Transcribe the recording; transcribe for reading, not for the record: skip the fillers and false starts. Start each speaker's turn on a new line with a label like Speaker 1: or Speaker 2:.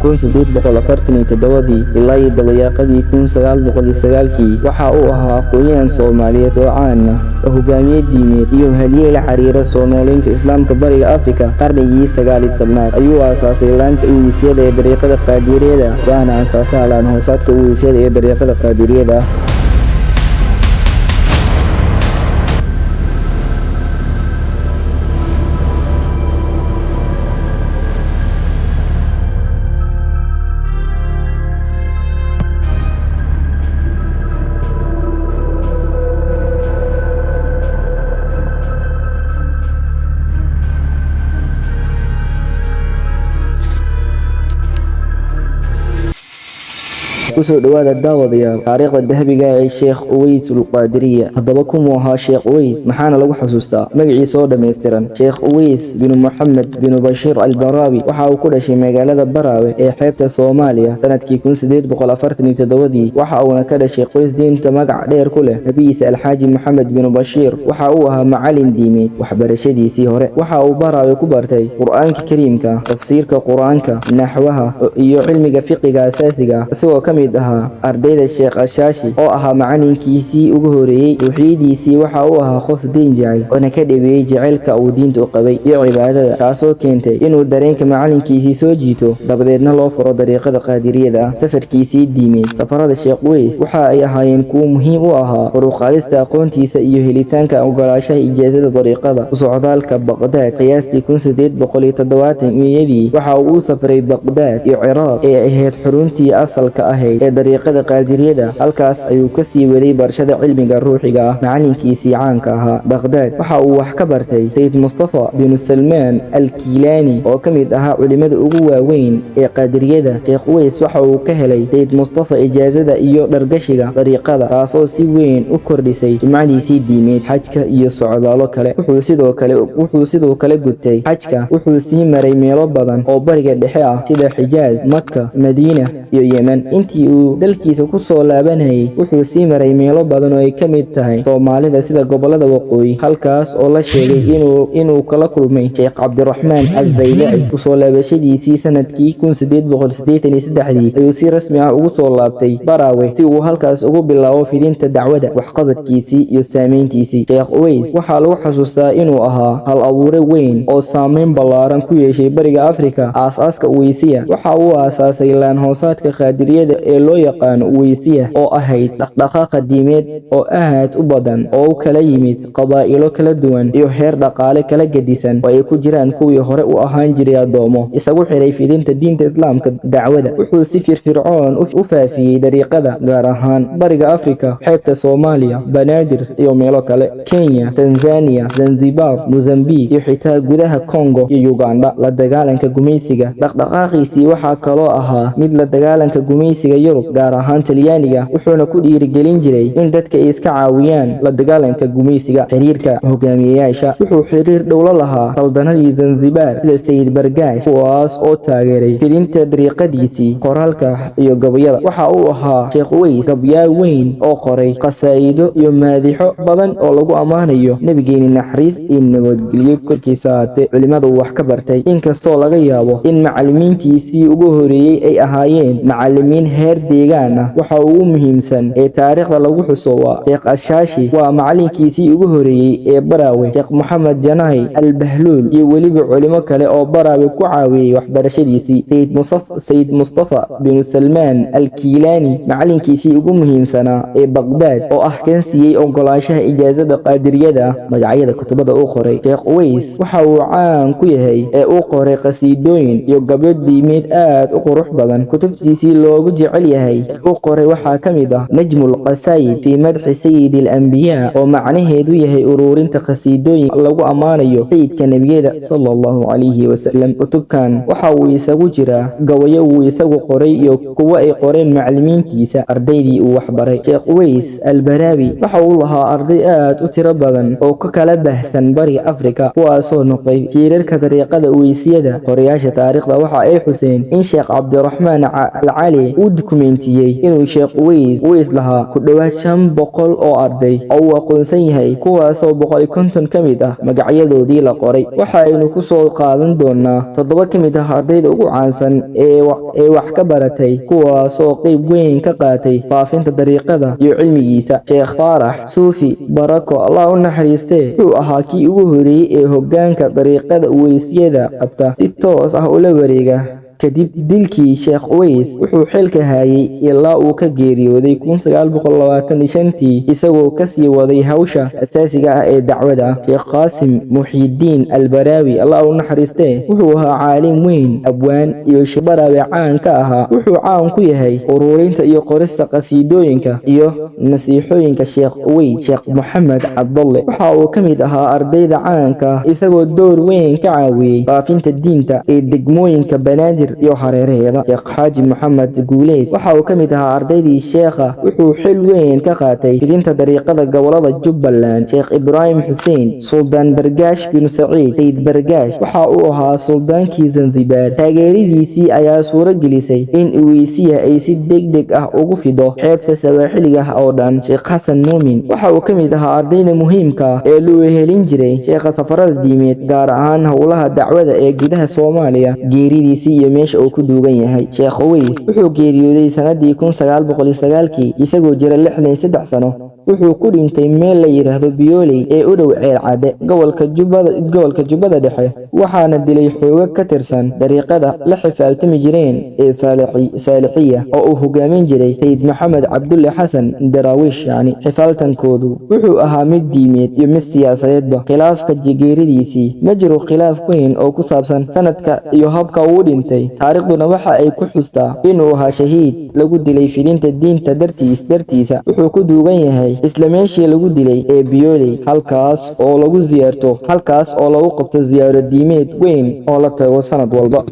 Speaker 1: 1847 ilaa iyo dabayaaqadii 1909 waxa uu ahaa aqoonyahan Soomaaliyeed oo caan ah oo hogaamiye diimeed iyo halyey la xiriira soo noolaynta Islaamka Bariga Afrika. qarnigii 19aad ayuu aasaasay laanta uwiisyada ee dariiqada Qaadiriyada, waana aasaasaha laan hoosaadka uwiisyada ee dariiqada Qaadiriyada. kusoo dhawaada daawadayaal taariikhda dahabiga ee Sheekh Uways al-Qaadiriya. haddaba kumuu ahaa Sheekh Uways? maxaana lagu xasuustaa magaciisa oo dhammaystiran? Sheekh Uways bin Moxamed bin Bashiir al-Baraawi waxa uu ku dhashay magaalada Baraawe ee xeebta Soomaaliya sanadkii 1847. waxa uuna ka dhashay qoys diinta magac dheer ku leh. nabigiisa Alxaaji Moxamed bin Bashiir waxa uu ahaa macallin diimeed. waxbarashadiisii hore waxa uu Baraawe ku bartay Qur'aanka Kariimka, tafsiirka Qur'aanka, naxwaha iyo cilmiga fiqiga asaasiga, isagoo ka mid ahaa ardayda Sheekh Ashaashi oo ahaa macalinkiisii ugu horeeyay. ruuxidiisii waxa uu ahaa qof diin jecel oo ka dhabeeyay jacaylka uu diinta u qabay iyo cibaadada, taasoo keentay inuu dareenka macalinkiisii soo jiito, dabadeedna loo furo dariiqada Qaadiriyada. safarkiisii diimeed. safarada Sheekh Uways waxa ay ahaayeen kuwo muhiim u ahaa kor u qaadista aqoontiisa iyo helitaanka ogolaanshaha ijaazada dariiqada. u socdaalka Baqdaad qiyaastii 1870 waxa uu u safray Baqdaad iyo Ciraaq ee ahayd xaruntii asalka ahayd ee dariiqada Qaadiriyada. halkaas ayuu ka sii waday barashada cilmiga ruuxiga ah. macalinkiisii caanka ahaa Baqdaad waxa uu wax ka bartay Sayyid Mustafa bin Salmaan al-Kiilani oo ka mid ahaa culimada ugu waaweyn ee Qaadiriyada. Sheekh Uways waxa uu ka helay Sayyid Mustafa ijaazada iyo dhargashiga dariiqada, taasoo si weyn u kordhisay sumcadiisii diimeed. xajka iyo socdaalo kale. wuxuu sidoo kale gudtay xajka. wuxuu sii maray meelo badan oo bariga dhexe ah sida Xijaaz, Makka, Madiina iyo Yemen. intii uu dalkiisa ku soo laabanayay wuxuu sii maray meelo badan oo ay ka mid tahay Soomaalida sida gobolada waqooyi, halkaas oo la sheegay inuu kala kulmay Sheekh Cabdiraxmaan al-Zaylaci. kusoo laabashadiisii sanadkii 1883 ayuu si rasmi ah ugu soo laabtay Baraawe si uu halkaas ugu bilaabo fidinta dacwada. waxqabadkiisii iyo saameyntiisii. Sheekh Uways waxaa lagu xasuustaa inuu ahaa hal abuure weyn oo saameyn ballaaran ku yeeshay Bariga Afrika. aasaaska Uwaysiya waxa uu aasaasay laan hoosaadka Qaadiriyada ee loo yaqaano Uwaysiya oo ahayd dhaqdhaqaaq diimeed oo aad u badan oo u kala yimid qabaa'ilo kala duwan iyo heer dhaqaale kala gedisan oo ay ku jiraan kuwii hore u ahaan jiray addoomo. isagu xiray fidinta diinta Islaamka dacwada. wuxuu si firfircoon u faafiyey dariiqada, gaar ahaan Bariga Afrika, xeebta Soomaaliya, Banaadir iyo meelo kale, Kenya, Tanzania, Zanzibar, Mozambique iyo xitaa gudaha Congo iyo Uganda. la dagaalanka gumaysiga. dhaqdhaqaaqiisii waxaa kaloo ahaa mid la dagaalanka gumaysiga Yurub, gaar ahaan Talyaaniga, wuxuuna ku dhiirigelin jiray in dadka ay iska caawiyaan la dagaalanka gumaysiga. xiriirka hogaamiyeyaasha. wuxuu xiriir dhow la lahaa saldanadii Zanzibar sida Sayid Bargaash, kuwaas oo taageeray fidinta dariiqadiisii. qoraalka iyo gabayada. waxa uu ahaa Sheekh Uways gabyaa weyn oo qoray qasaa'ido iyo maadixo badan oo lagu ammaanayo nabigeena naxariis iyo nabadgelyo korkiisa ahaatee. culimada uu wax ka bartay, inkastoo laga yaabo in macallimiintiisii ugu horeeyay ay ahaayeen macallimiin heer deegaan ah, waxa ugu muhiimsan ee taariikhda lagu xuso waa Sheekh Ashaashi, waa macalinkiisii ugu horeeyay ee Baraawe. Sheekh Moxamed Janaahi al-Bahluul iyo weliba culimo kale oo Baraawe ku caawiyay waxbarashadiisii. Sayyid Mustafa bin Salmaan al-Kiilani macalinkiisii ugu muhiimsanaa ee Baqdaad oo ah kan siiyey ogolaanshaha ijaazada Qaadiriyada. magacyada kutubada uu qoray. Sheekh Uways waxa uu caan ku yahay ee uu qoray qasiidooyin iyo gabyo diimeed aad u qurux badan. kutubtiisii loogu jecel yahay uu qoray waxaa ka mid ah Najmul Qasaa'id fi madxi Sayyid al-Anbiyaa, oo macnaheedu yahay ururinta qasiidooyin lagu ammaanayo sayidka nabiyada sallallahu calayhi wasallam. kutubkan waxa uu isagu jira gabayo uu isagu qoray iyo kuwa ay qoreen macallimiintiisa, ardaydii uu waxbaray. Sheekh Uways al-Baraawi waxa uu lahaa arday aad u tiro badan oo ka kala baahsan Bariga Afrika, kuwaasoo noqday jiirarka dariiqada Uwaysiyada. qorayaasha taariikhda waxa ay xuseen in Sheekh Cabdiraxmaan al-Cali uu dukumeentiyey inuu Sheekh Uways lahaa ku dhowaad 500 oo arday oo uu aqoonsan yahay, kuwaasoo 150 ka mid ah magacyadoodii la qoray. Waxaynu ku soo qaadan doonaa 7 ka mid ah ardayda ugu caansan ee wax ka baratay, kuwaasoo qayb weyn ka qaatay faafinta dariiqada iyo cilmigiisa. Sheekh Faarax Suufi Barako, Allah u naxariistee, wuxuu ahaa kii ugu horeeyay ee hoggaanka dariiqada Uwaysyada qabta si toos ah ula wareega. kadib dilkii Sheekh Uways wuxuu xilka hayay ilaa uu ka geeriyooday 1925 isagoo ka sii waday hawsha asaasiga ah ee dacwada. Sheekh Qaasim Muxyidiin Albaraawi, Allah u naxariistee, wuxuu ahaa caalim weyn, abwaan iyo shibarawe caan ka ahaa. Wuxuu caan ku yahay ururinta iyo qorista qasiidooyinka iyo nasiixooyinka Sheekh Uways. Sheekh Maxamed Cabdulle waxa uu ka mid ahaa ardayda caanka, isagoo door weyn ka caawiyay faafinta diinta ee degmooyinka Banaadir iyo hareeraheeda. Sheekh Xaaji Maxamed Guuleed waxa uu ka mid ahaa ardaydii sheekha, wuxuu xil weyn ka qaatay fidinta dariiqada gobolada Jubbaland. Sheekh Ibraahim Xuseen Suldaan Bargaash bin Saciid Sayd Bargaash waxa uu ahaa suldaankii Zanzibar. Taageeradiisii ayaa suuro gelisay in Uwaysiya ay si degdeg ah ugu fido xeebta sawaaxiliga oo dhan. Sheekh Xasan Muumin waxa uu ka mid ahaa ardayda muhiimka ah ee loo helin jiray sheekha safarada diimeed, gaar ahaan howlaha dacwada ee gudaha Soomaaliya. Geeridiisii iyo meesha uu ku duugan yahay. Sheekh Uways wuxuu geeriyooday sanadii 1909 isagoo jira 63 sano. wuxuu ku dhintay meel la yiraahdo Biyooley ee u dhow Ceel Cadde, gobolka Jubbada Dhexe, waxaana dilay xooga ka tirsan dariiqada la xifaaltami jireen ee Saalixiya oo uu hogaamin jiray Sayd Maxamed Cabdulle Xasan Daraawish. xifaaltankoodu wuxuu ahaa mid diimeed iyo mid siyaasadeedba. Khilaafka geeridiisii ma jiro khilaaf weyn oo ku saabsan sanadka iyo habka uu dhintay. taariikhduna waxa ay ku xustaa inuu ahaa shahiid lagu dilay fidinta diinta dartiisa. wuxuu ku duugan yahay isla meeshii lagu dilay ee Biyooley, halkaas oo lagu qabto ziyaaro diimeed weyn oo la tago sanad walba.